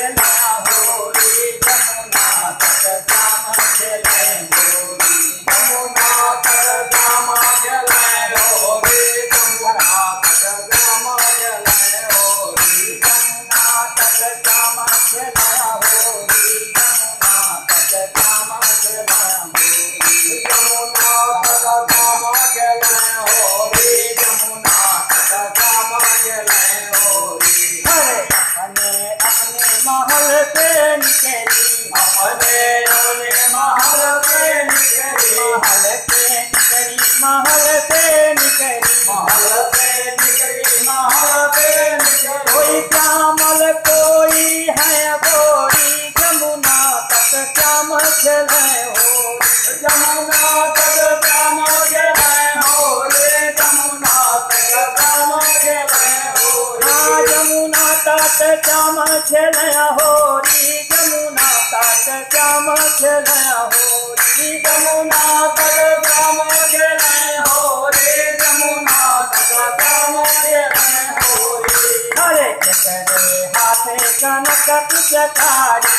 खेला हो रे जमुना तट श्याम खेले हो रे जमुना तट श्याम खेले हो रे जमुना तट श्याम खेले हो रे जमुना तट श्याम खेला हो रे जमुना तट श्याम खेला हो रे जमुना तट श्याम खेले हो रे जमुना तट श्याम खेले हो रे अपने अपने महल से निकली अपने महल से निकली महल से निकली महल से निकली महल से निकली कोई श्यामल कोई है गोरी जमुना तट श्याम खेले हो जमुना तट श्याम खेले हो रे जमुना तट श्याम खेले हो रे जमुना तट श्याम खेले हो रे जमुना तट श्याम खेले हो रे जमुना तट श्याम खेले हो रे जमुना तट श्याम खेले हो रे हरे करे हाथे कनक पिचकारी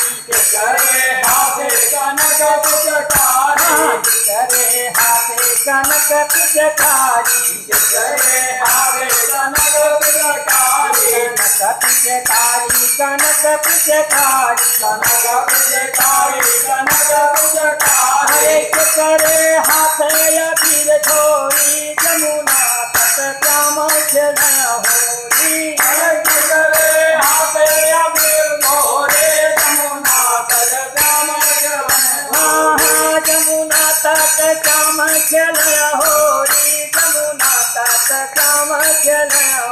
करे हाथे कनक पिचकारी करे हाथे कनक पिचकारी करे हाथे कनक पिचकारी कनक पिचकारी कनक पिचकारी कनक पिचकारी करे हाथे अबीर छोरी जमुना तट श्याम खेले हो रे करे हाथे अबीर छोरे जमुना तट श्याम खेले जमुना तट श्याम खेले हो रे जमुना तट श्याम खेले हो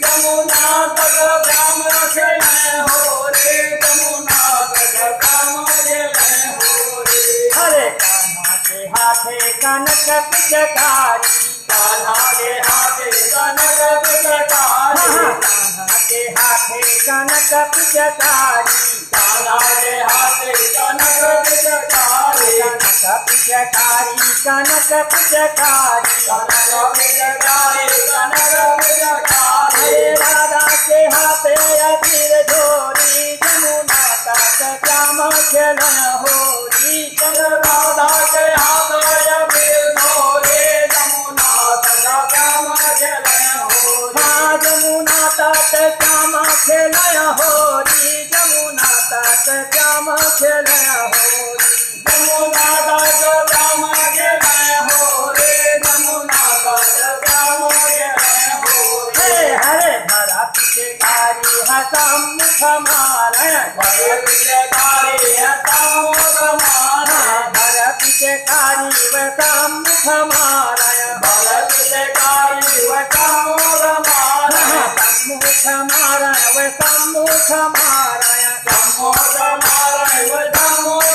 जमुना तट श्याम खेले हो रे जमुना तट श्याम खेले हो रे हरे कान्हा के हाथे कनक पिचकारी कान्हा के हाथे कनक पिचकारी कान्हा के हाथे कनक पिचकारी कान्हा के हाथे कनक पिचकारी कनक पिचकारी कनक पिचकारी कनक पिचकारी कनक पिचकारी राधा के हाथे अबीर झोरी जमुना तट श्याम खेले हो रे राधा के हाथे अबीर झोरी जमुना तट श्याम खेले हो जमुना तट श्याम खेले हो रे जमुना तट श्याम खेले हो जमुना तट श्याम खेले हो रे जमुना तट श्याम खेले हो रे हरे भरा पिचकारी है सम्मुख मारे भरा पिचकारी है सम्मुख मारे भरा पिचकारी व सम्मुख मारे भरा पिचकारी व सम्मुख मारे सम्मुख मारे व सम्मुख मारे सम्मुख मारे व सम्मुख